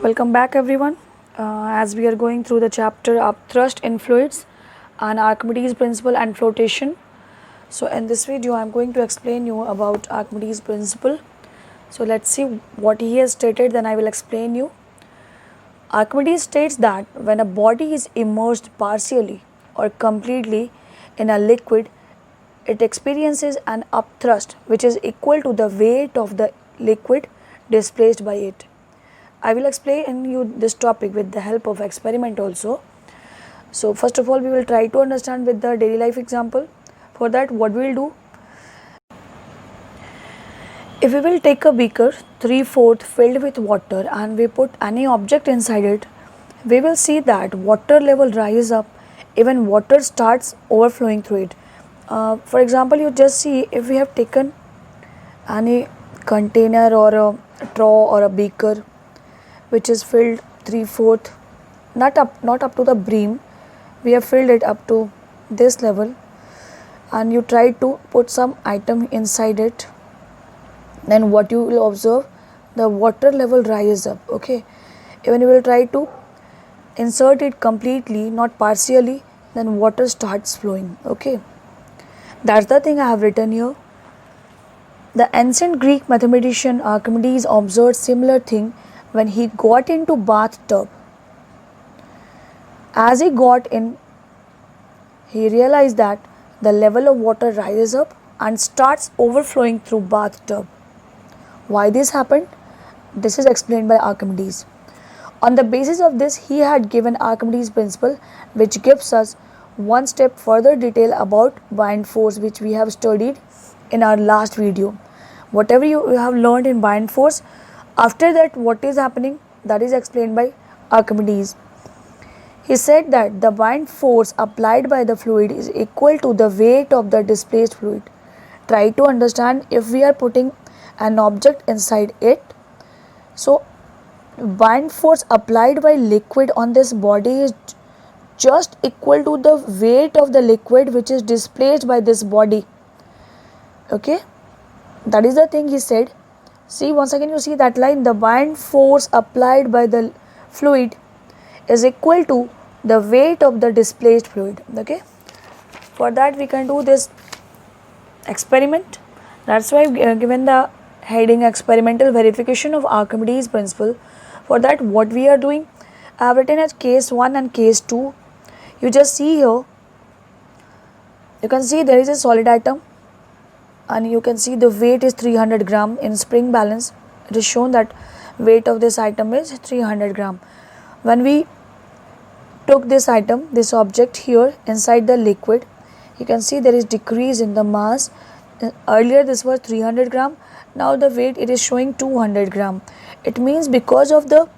Welcome back, everyone. As we are going through the chapter Upthrust in Fluids and Archimedes principle and flotation. So, in this video, I'm going to explain you about Archimedes principle. So, let's see what he has stated, then I will explain you. Archimedes states that when a body is immersed partially or completely in a liquid, it experiences an upthrust which is equal to the weight of the liquid displaced by it. I will explain you this topic with the help of experiment also. So first of all, we will try to understand with the daily life example. For that, what we will do? If we will take a beaker 3/4 filled with water and we put any object inside it, we will see that water level rises up even water starts overflowing through it. For example, you just see if we have taken any container or a straw or a beaker which is filled 3/4, not up to the brim, we have filled it up to this level, and you try to put some item inside it, then what you will observe, the water level rises up. Okay, even you will try to insert it completely, not partially, then water starts flowing. Okay, that's the thing I have written here. The ancient Greek mathematician Archimedes observed similar thing when he got into bathtub. As he got in, he realized that the level of water rises up and starts overflowing through bathtub. Why this happened? This is explained by Archimedes. On the basis of this, he had given Archimedes' principle, which gives us one step further detail about buoyant force, which we have studied in our last video. Whatever you have learned in buoyant force, after that what is happening, that is explained by Archimedes. He said that the buoyant force applied by the fluid is equal to the weight of the displaced fluid. Try to understand, if we are putting an object inside it, so buoyant force applied by liquid on this body is just equal to the weight of the liquid which is displaced by this body. Okay, that is the thing he said. See, once again you see that line, the buoyant force applied by the fluid is equal to the weight of the displaced fluid. Okay, for that we can do this experiment. That's why I've given the heading experimental verification of Archimedes principle. For that, what we are doing, I have written as case 1 and case 2. You just see here, you can see there is a solid atom and you can see the weight is 300 gram in spring balance. It is shown that weight of this item is 300 gram. When we took this item, this object here inside the liquid, you can see there is decrease in the mass. Earlier this was 300 gram, now the weight it is showing 200 gram. It means because of the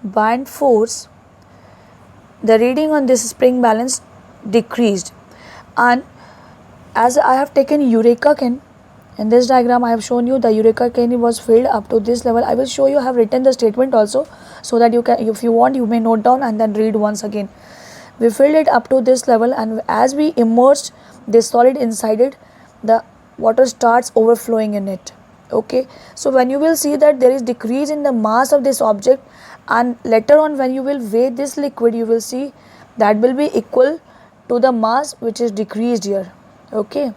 buoyant force, the reading on this spring balance decreased. And as I have taken Eureka can, in this diagram I have shown you the Eureka can was filled up to this level. I will show you, I have written the statement also, so that you can, if you want, you may note down and then read once again. We filled it up to this level, and as we immersed this solid inside it, the water starts overflowing in it. Okay, so when you will see that there is decrease in the mass of this object, and later on when you will weigh this liquid, you will see that will be equal to the mass which is decreased here. Okay,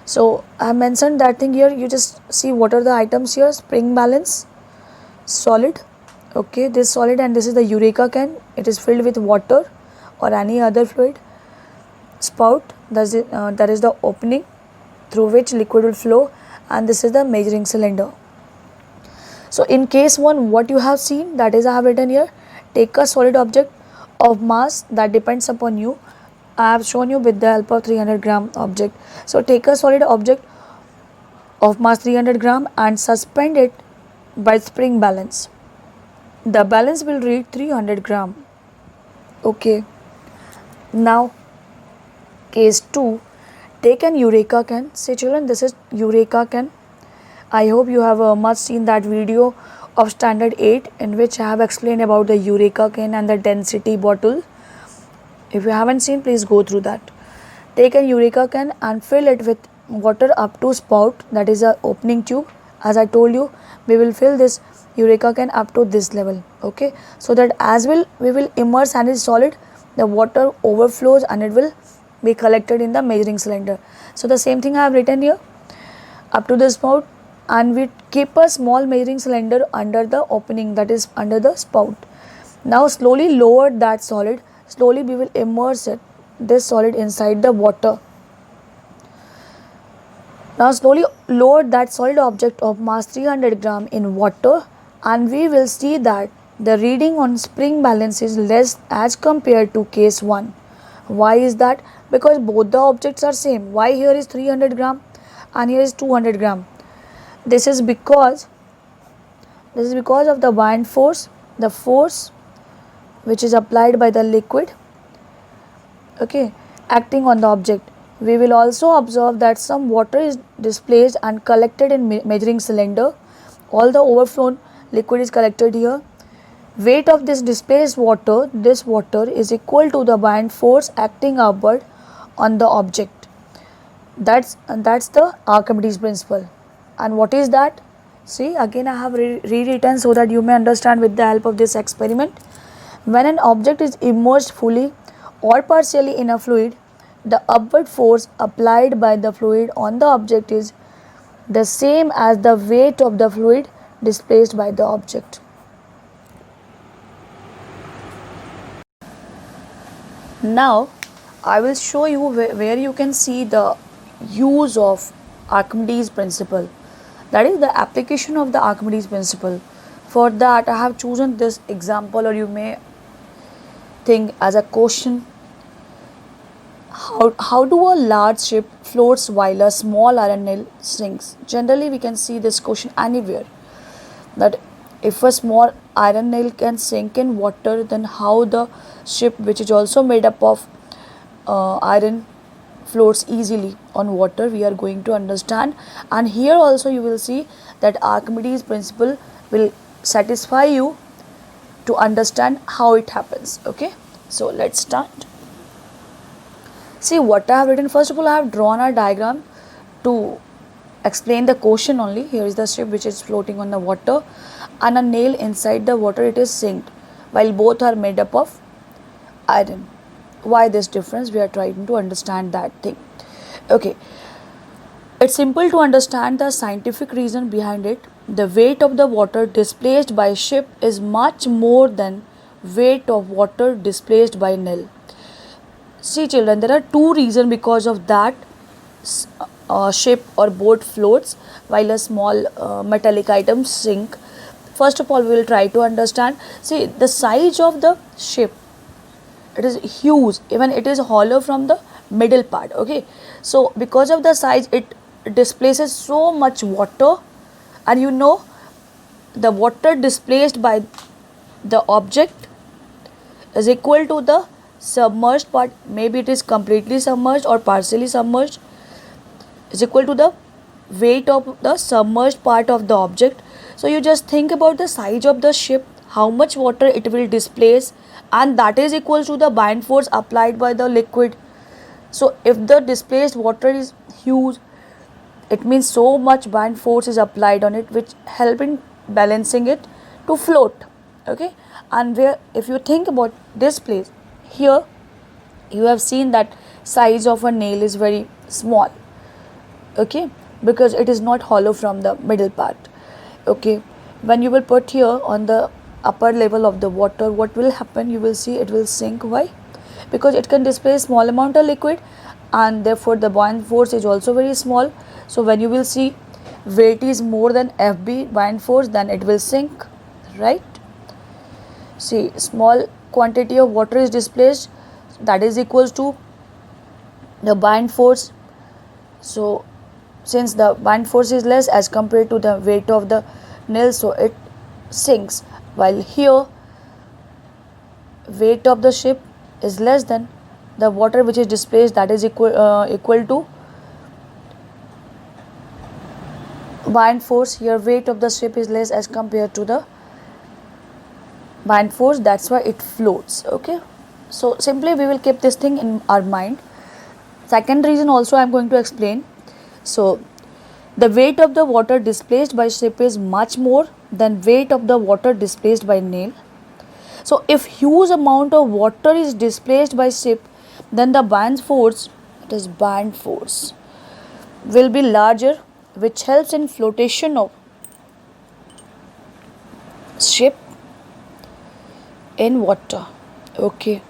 so I mentioned that thing here. You just see what are the items here. Spring balance, solid. Okay, this solid, and this is the Eureka can. It is filled with water or any other fluid. Spout, that is the opening through which liquid will flow, and this is the measuring cylinder. So in case 1, what you have seen, that is I have written here, take a solid object of mass that depends upon you. I have shown you with the help of 300 gram object. So take a solid object of mass 300 gram and suspend it by spring balance. The balance will read 300 gram. Okay, now case 2, take an Eureka can. Say children, this is Eureka can. I hope you have much seen that video of standard 8 in which I have explained about the Eureka can and the density bottle. If you haven't seen, please go through that. Take an Eureka can and fill it with water up to spout, that is a opening tube. As I told you, we will fill this Eureka can up to this level. Okay, so that as we will immerse and is solid, the water overflows and it will be collected in the measuring cylinder. So the same thing I have written here, up to the spout, and we keep a small measuring cylinder under the opening, that is under the spout. Now slowly lower that solid, slowly we will immerse this solid inside the water. Now slowly lower that solid object of mass 300 gram in water, and we will see that the reading on spring balance is less as compared to case 1. Why is that? Because both the objects are same. Why here is 300 gram and here is 200 gram? This is because of the buoyant force, the force which is applied by the liquid, okay, acting on the object. We will also observe that some water is displaced and collected in measuring cylinder. All the overflown liquid is collected here. Weight of this displaced water, this water is equal to the buoyant force acting upward on the object. That's the Archimedes principle. And what is that? See, again I have rewritten so that you may understand with the help of this experiment. When an object is immersed fully or partially in a fluid, the upward force applied by the fluid on the object is the same as the weight of the fluid displaced by the object. Now I will show you where you can see the use of Archimedes principle, that is the application of the Archimedes principle. For that I have chosen this example, or you may think as a question. How do a large ship floats while a small iron nail sinks? Generally we can see this question anywhere, that if a small iron nail can sink in water, then how the ship, which is also made up of iron, floats easily on water, we are going to understand. And here also you will see that Archimedes principle will satisfy you to understand how it happens. Okay, so let's start. See what I have written. First of all, I have drawn a diagram to explain the question only. Here is the ship which is floating on the water, and a nail inside the water, it is sinked, while both are made up of iron. Why this difference? We are trying to understand that thing. Okay, it's simple to understand the scientific reason behind it. The weight of the water displaced by ship is much more than weight of water displaced by nail. See children, there are two reasons because of that ship or boat floats while a small metallic item sink. First of all, we will try to understand. See, the size of the ship, it is huge, even it is hollow from the middle part. Okay, so because of the size, it displaces so much water, and you know the water displaced by the object is equal to the submerged part. Maybe it is completely submerged or partially submerged, is equal to the weight of the submerged part of the object. So you just think about the size of the ship, how much water it will displace, and that is equal to the buoyant force applied by the liquid. So if the displaced water is huge, it means so much buoyant force is applied on it, which help in balancing it to float. Okay, and where if you think about this place, here you have seen that size of a nail is very small. Okay, because it is not hollow from the middle part. Okay, when you will put here on the upper level of the water, what will happen? You will see it will sink. Why? Because it can displace small amount of liquid, and therefore the buoyant force is also very small. So when you will see weight is more than FB buoyant force, then it will sink, right? See, small quantity of water is displaced, that is equals to the buoyant force. So since the buoyant force is less as compared to the weight of the nail, so it sinks, while here weight of the ship is less than the water which is displaced, that is equal to buoyant force. Here weight of the ship is less as compared to the buoyant force, that's why it floats. Okay, so simply we will keep this thing in our mind. Second reason also I am going to explain. So The weight of the water displaced by ship is much more than weight of the water displaced by nail. So if huge amount of water is displaced by ship, then the buoyant force, it is buoyant force, will be larger, which helps in flotation of ship in water. Okay.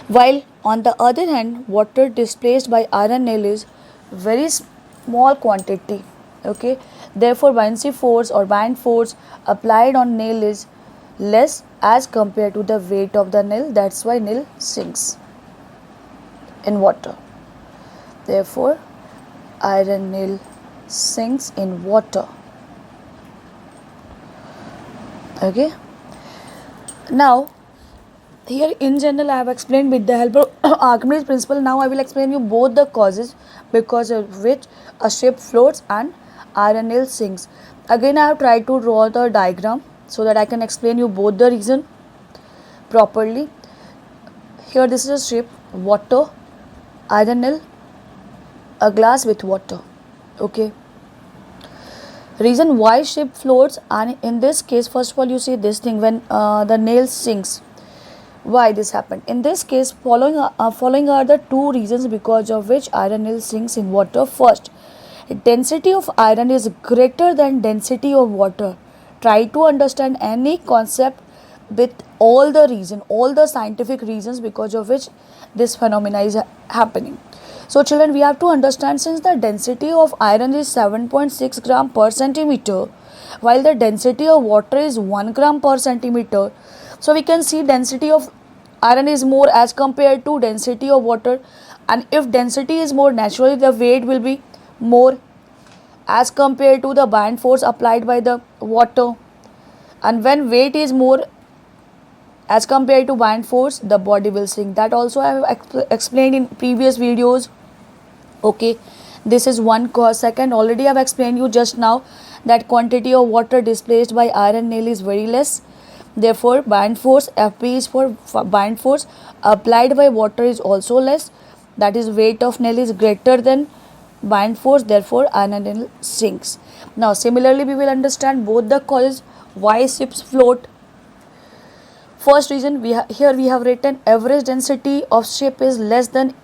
While on the other hand, water displaced by iron nail is very small quantity. Okay. Therefore, buoyancy force or buoyant force applied on nail is less as compared to the weight of the nail. That's why nail sinks in water. Therefore, iron nail sinks in water. Okay. Now, here in general I have explained with the help of Archimedes principle. Now I will explain you both the causes because of which a ship floats and iron nail sinks. Again I have tried to draw the diagram so that I can explain you both the reason properly. Here this is a ship, water, iron nail, a glass with water. Okay. Reason why ship floats, and in this case first of all you see this thing when the nail sinks. Why this happened? In this case, following are the two reasons because of which iron nail sinks in water. First, density of iron is greater than density of water. Try to understand any concept with all the scientific reasons because of which this phenomena is happening. So children, we have to understand, since the density of iron is 7.6 gram per centimeter, while the density of water is 1 gram per centimeter, so we can see density of iron is more as compared to density of water, and if density is more, naturally the weight will be more as compared to the buoyant force applied by the water, and when weight is more as compared to buoyant force, the body will sink. That also I have explained in previous videos. Okay, this is one cause. Second, already I have explained you just now that quantity of water displaced by iron nail is very less. Therefore, buoyant force, Fp is for buoyant force applied by water is also less. That is, weight of nail is greater than buoyant force. Therefore, iron nail sinks. Now, similarly, we will understand both the causes why ships float. First reason, here we have written average density of ship is less than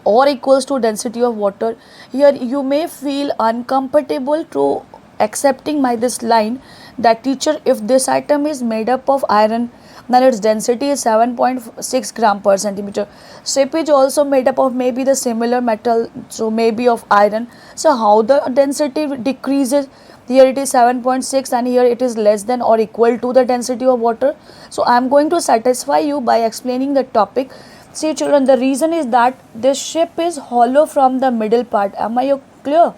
or equals to density of water. Here you may feel uncomfortable to accepting my this line that teacher, if this item is made up of iron, then its density is 7.6 gram per centimeter. Ship is also made up of maybe the similar metal, so maybe of iron. So how the density decreases? Here it is 7.6 and here it is less than or equal to the density of water. So I am going to satisfy you by explaining the topic. See children, the reason is that this ship is hollow from the middle part. Am I clear?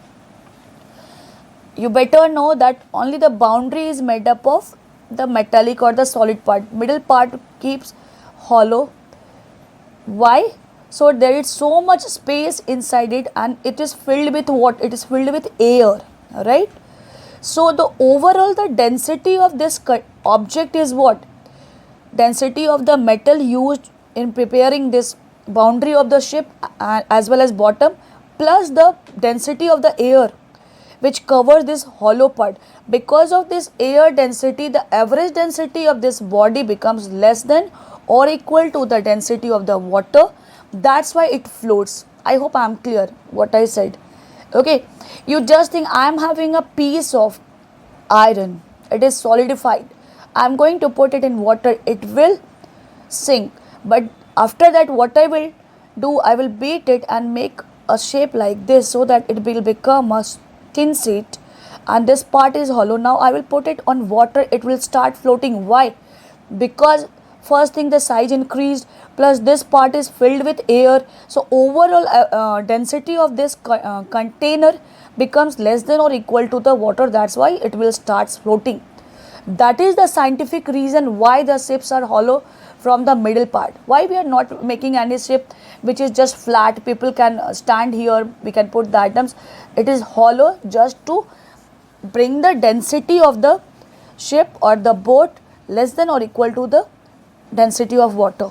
You better know that only the boundary is made up of the metallic or the solid part. Middle part keeps hollow. Why? So there is so much space inside it and it is filled with what? It is filled with air, right? So the overall the density of this object is what? Density of the metal used in preparing this boundary of the ship as well as bottom, plus the density of the air which covers this hollow part. Because of this air density, the average density of this body becomes less than or equal to the density of the water. That's why it floats. I hope I am clear what I said. Okay, you just think I am having a piece of iron, it is solidified, I am going to put it in water, it will sink. But after that, what I will do, I will beat it and make a shape like this so that it will become a thin sheet and this part is hollow. Now I will put it on water, it will start floating. Why? Because first thing, the size increased, plus this part is filled with air. So overall density of this container becomes less than or equal to the water. That's why it will start floating. That is the scientific reason why the ships are hollow from the middle part. Why we are not making any ship which is just flat, people can stand here, we can put the items. It is hollow just to bring the density of the ship or the boat less than or equal to the density of water.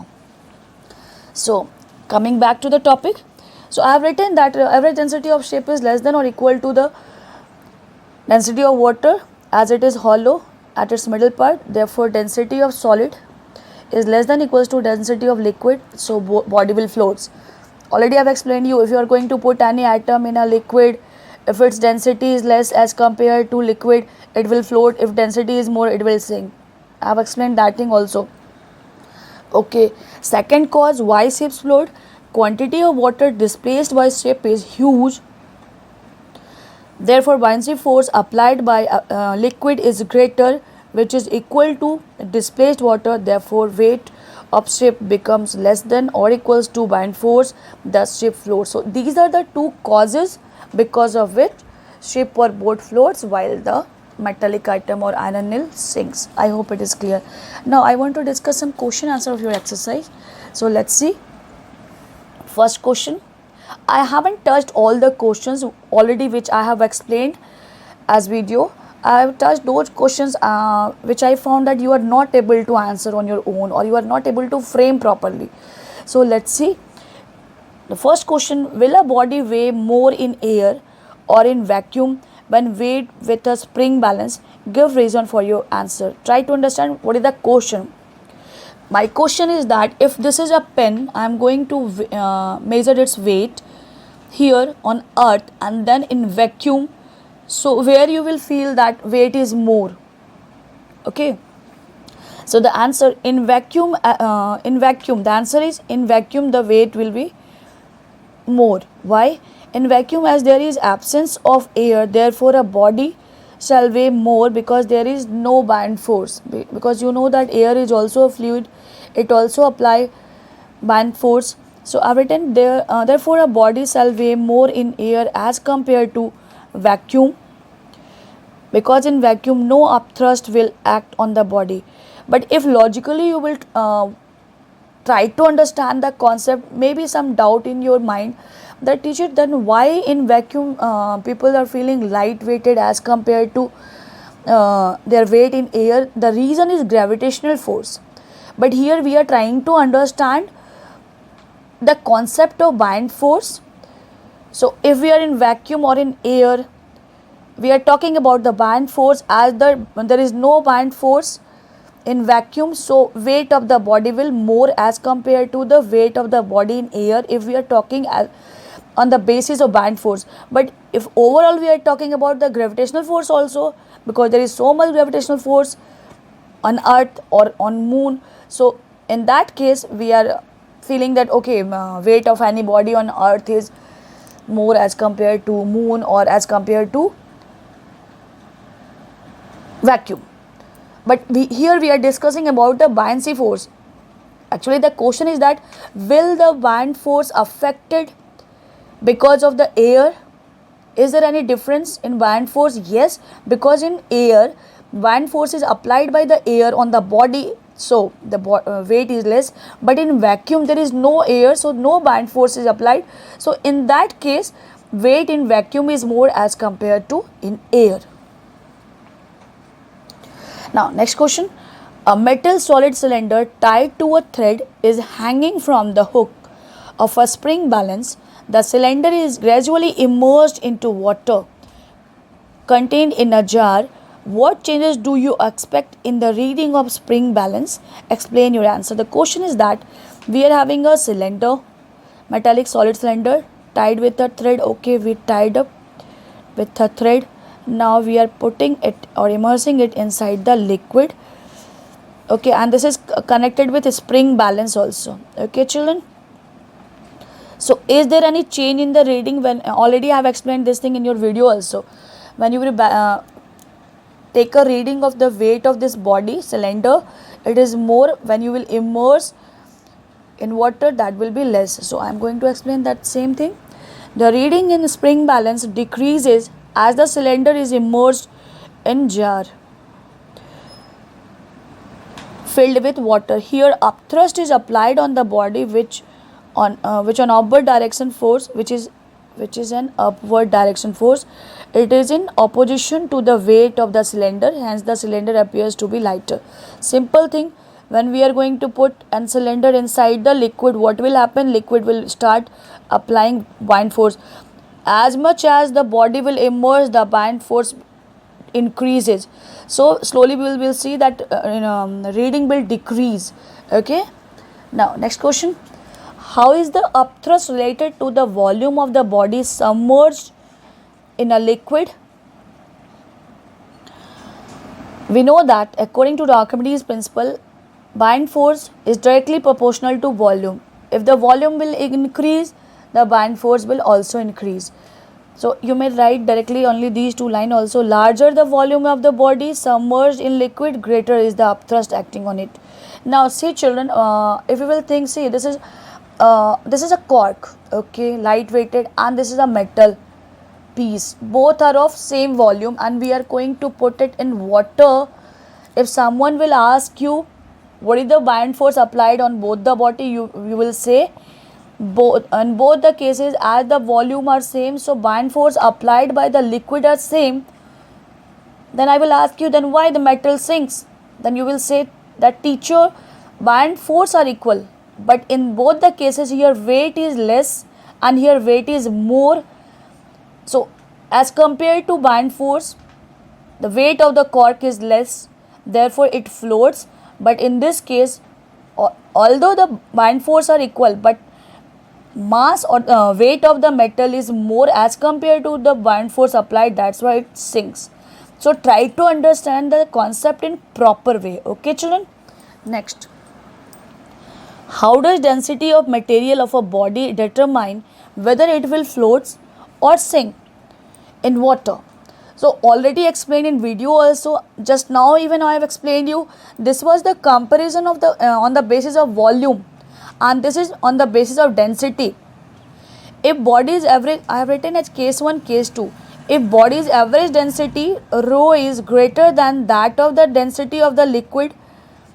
So coming back to the topic, so I have written that average density of ship is less than or equal to the Density of water, as it is hollow at its middle part, therefore density of solid is less than equals to density of liquid, so body will floats. Already I have explained you, if you are going to put any atom in a liquid, if its density is less as compared to liquid, it will float. If density is more, it will sink. I have explained that thing also. Okay, second cause why ships float. Quantity of water displaced by ship is huge. Therefore, buoyancy force applied by liquid is greater, which is equal to displaced water. Therefore, weight of ship becomes less than or equals to buoyant force. Thus, ship floats. So, these are the two causes because of which ship or boat floats while the metallic item or iron nail sinks. I hope it is clear. Now, I want to discuss some question answer of your exercise. So, let's see. First question. I haven't touched all the questions already which I have explained as video. I have touched those questions which I found that you are not able to answer on your own or you are not able to frame properly. So let's see. The first question, will a body weigh more in air or in vacuum when weighed with a spring balance? Give reason for your answer. Try to understand what is the question. My question is that if this is a pen, I am going to measure its weight here on earth and then in vacuum, so where you will feel that weight is more. Okay, so the answer in vacuum, the answer is in vacuum the weight will be more. Why? In vacuum, as there is absence of air, therefore a body shall weigh more because there is no buoyant force, because you know that air is also a fluid, it also apply buoyant force. So I've written there, therefore a body shall weigh more in air as compared to vacuum, because in vacuum no upthrust will act on the body. But if logically you will try to understand the concept, maybe some doubt in your mind that teacher, then why in vacuum people are feeling light weighted as compared to their weight in air? The reason is gravitational force. But here we are trying to understand the concept of buoyant force. So if we are in vacuum or in air, we are talking about the buoyant force. As there is no buoyant force in vacuum, so weight of the body will more as compared to the weight of the body in air, if we are talking on the basis of buoyant force. But if overall we are talking about the gravitational force also, because there is so much gravitational force on earth or on moon, so in that case we are feeling that okay, weight of any body on earth is more as compared to moon or as compared to vacuum. But here we are discussing about the buoyancy force. Actually the question is that will the buoyant force affected because of the air? Is there any difference in buoyant force? Yes, because in air buoyant force is applied by the air on the body, so the weight is less. But in vacuum there is no air, so no buoyant force is applied. So in that case weight in vacuum is more as compared to in air. Now next question. A metal solid cylinder tied to a thread is hanging from the hook of a spring balance. The cylinder is gradually immersed into water contained in a jar. What changes do you expect in the reading of spring balance? Explain your answer. The question is that we are having a cylinder, metallic solid cylinder tied with a thread. Okay, we tied up with a thread. Now we are putting it or immersing it inside the liquid. Okay, and this is connected with a spring balance also. Okay children, so is there any change in the reading? When already I have explained this thing in your video also. When you will take a reading of the weight of this body cylinder, it is more. When you will immerse in water, that will be less. So I am going to explain that same thing. The reading in spring balance decreases as the cylinder is immersed in jar filled with water. Here upthrust is applied on the body which on upward direction force, which is an upward direction force. It is in opposition to the weight of the cylinder, hence the cylinder appears to be lighter. Simple thing, when we are going to put a cylinder inside the liquid, what will happen? Liquid will start applying buoyant force. As much as the body will immerse, the buoyant force increases. So slowly we will see that reading will decrease. Okay. Now next question. How is the upthrust related to the volume of the body submerged in a liquid? We know that according to the Archimedes principle, bind force is directly proportional to volume. If the volume will increase, the bind force will also increase. So you may write directly only these two lines also. Larger the volume of the body submerged in liquid, greater is the upthrust acting on it. Now see children, if you will think, see this is a cork, okay, light weighted, and this is a metal piece. Both are of same volume and we are going to put it in water. If someone will ask you what is the bind force applied on both the body, you will say both. In both the cases, as the volume are same, so bind force applied by the liquid are same. Then I will ask you, then why the metal sinks? Then you will say that teacher, bind force are equal, but in both the cases here weight is less and here weight is more. So as compared to bind force, the weight of the cork is less, therefore it floats. But in this case, although the bind force are equal, but mass or weight of the metal is more as compared to the bind force applied, that's why it sinks. So try to understand the concept in proper way. Okay children. Next, how does density of material of a body determine whether it will float or sink in water? So already explained in video also, just now even I have explained you, this was the comparison of the on the basis of volume, and this is on the basis of density. If body is average, I have written as case 1, case 2. If body's average density rho is greater than that of the density of the liquid,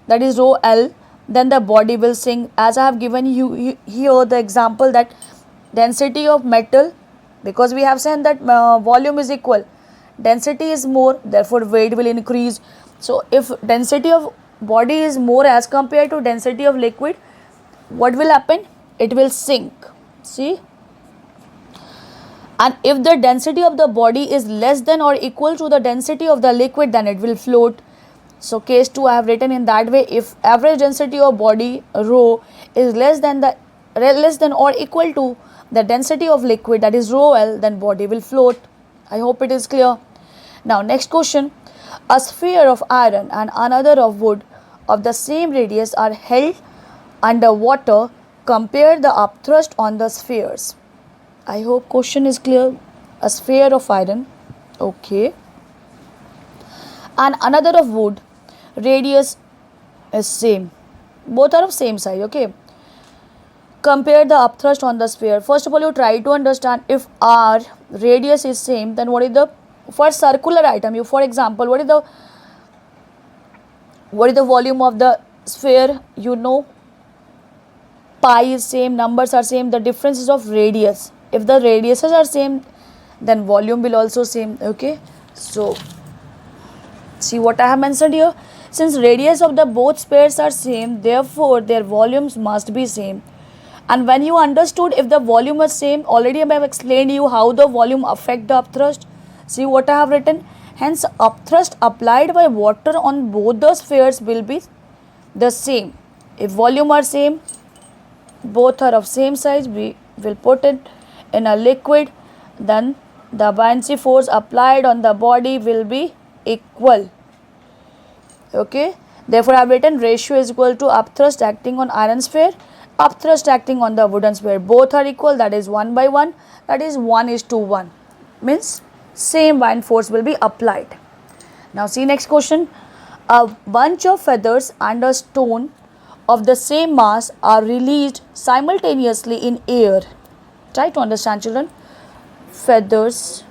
that is rho L, then the body will sink. As I have given you here the example that density of metal, because we have said that volume is equal, density is more, therefore weight will increase. So if density of body is more as compared to density of liquid, what will happen? It will sink. See? And if the density of the body is less than or equal to the density of the liquid, then it will float. So case 2 I have written in that way. If average density of body rho is less than or equal to the density of liquid, that is rho L, then body will float. I hope it is clear. Now next question. A sphere of iron and another of wood of the same radius are held under water. Compare the upthrust on the spheres. I hope question is clear. A sphere of iron, okay, and another of wood, radius is same, both are of same size, okay. Compare the upthrust on the sphere. First of all, you try to understand if r radius is same, then what is the, for circular item, you for example, what is the volume of the sphere, you know, pi is same, numbers are same, the difference is of radius. If the radiuses are same, then volume will also same, okay. So see what I have mentioned here. Since radius of the both spheres are same, therefore their volumes must be same. And when you understood if the volume is same, already I have explained you how the volume affect the upthrust. See what I have written. Hence upthrust applied by water on both the spheres will be the same. If volume are same, both are of same size, we will put it in a liquid, then the buoyancy force applied on the body will be equal, okay. Therefore I have written ratio is equal to upthrust acting on iron sphere, upthrust acting on the wooden sphere, both are equal, that is 1 by 1, that is 1:1, means same bind force will be applied. Now see next question. A bunch of feathers and a stone of the same mass are released simultaneously in air. Try to understand children. Feathers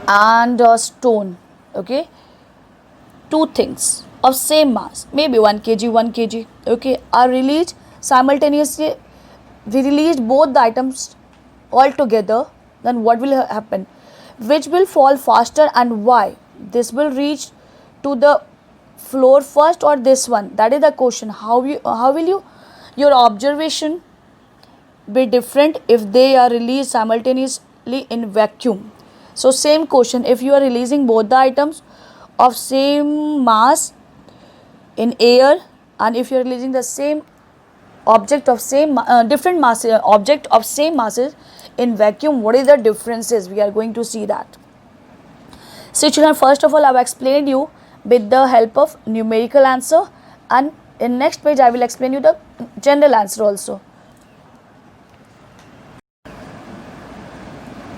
and a stone, okay, two things of same mass, maybe 1 kg, 1 kg, okay, are released simultaneously. We released both the items all together, then what will happen? Which will fall faster and why? This will reach to the floor first or this one? That is the question. How will your observation be different if they are released simultaneously in vacuum? So same question, if you are releasing both the items of same mass in air, and if you are releasing the same object of same different mass object of same masses in vacuum, what is the differences? We are going to see that. So children, first of all, I have explained you with the help of numerical answer, and in next page I will explain you the general answer also.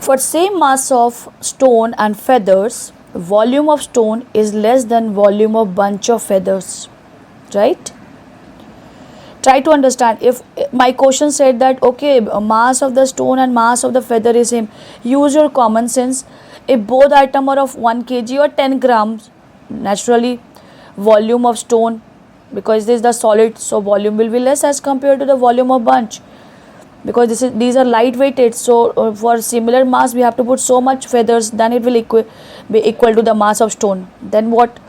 For same mass of stone and feathers, volume of stone is less than volume of bunch of feathers, right? Try to understand. If my question said that okay, mass of the stone and mass of the feather is same, use your common sense. If both item are of 1 kg or 10 grams, naturally volume of stone, because this is the solid, so volume will be less as compared to the volume of bunch, because these are light weighted. So for similar mass we have to put so much feathers, then it will be equal to the mass of stone. Then what?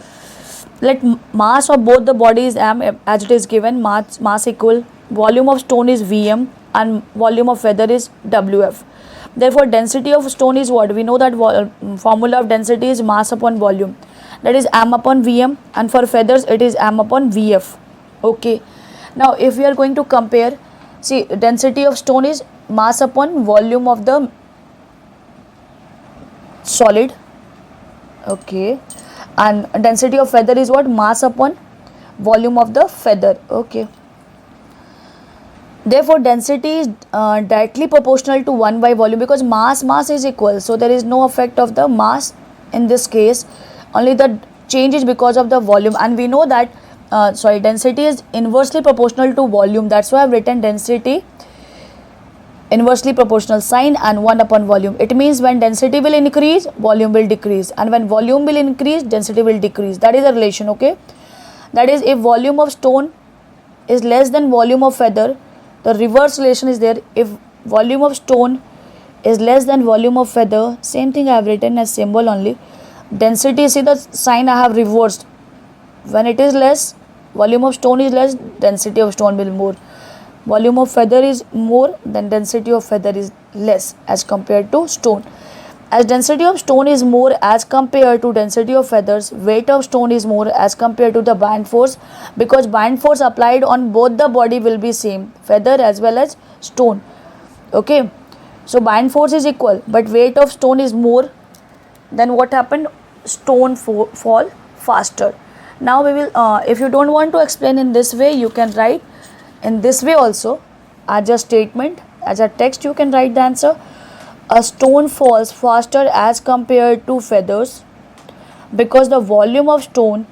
Let mass of both the bodies m as it is given, mass equal, volume of stone is Vm and volume of feather is Wf. Therefore density of stone is what? We know that formula of density is mass upon volume, that is m upon Vm, and for feathers it is m upon Vf. Okay, now if we are going to compare, see, density of stone is mass upon volume of the solid, okay, and density of feather is what? Mass upon volume of the feather. Okay, therefore density is directly proportional to 1 by volume, because mass is equal, so there is no effect of the mass in this case, only the change is because of the volume. And we know that density is inversely proportional to volume, that's why I have written density inversely proportional sign and 1 upon volume. It means when density will increase, volume will decrease, and when volume will increase, density will decrease. That is the relation. Okay, that is, if volume of stone is less than volume of feather, the reverse relation is there. If volume of stone is less than volume of feather, same thing I have written as symbol only. Density, see the sign I have reversed. When it is less, volume of stone is less, density of stone will more. Volume of feather is more, then density of feather is less as compared to stone. As density of stone is more as compared to density of feathers, weight of stone is more as compared to the buoyant force, because buoyant force applied on both the body will be same, feather as well as stone. Okay, so buoyant force is equal, but weight of stone is more. Then what happened? Stone fall faster. Now we will, if you don't want to explain in this way, you can write in this way also, as a statement, as a text you can write the answer. A stone falls faster as compared to feathers because the volume of stone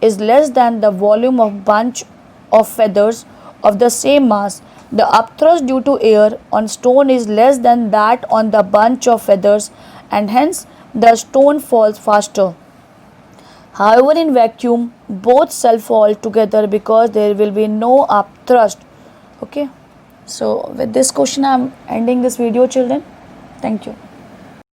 is less than the volume of bunch of feathers of the same mass. The upthrust due to air on stone is less than that on the bunch of feathers, and hence the stone falls faster. However, in vacuum, both shall fall together because there will be no upthrust. Okay, so with this question I am ending this video, children. Thank you.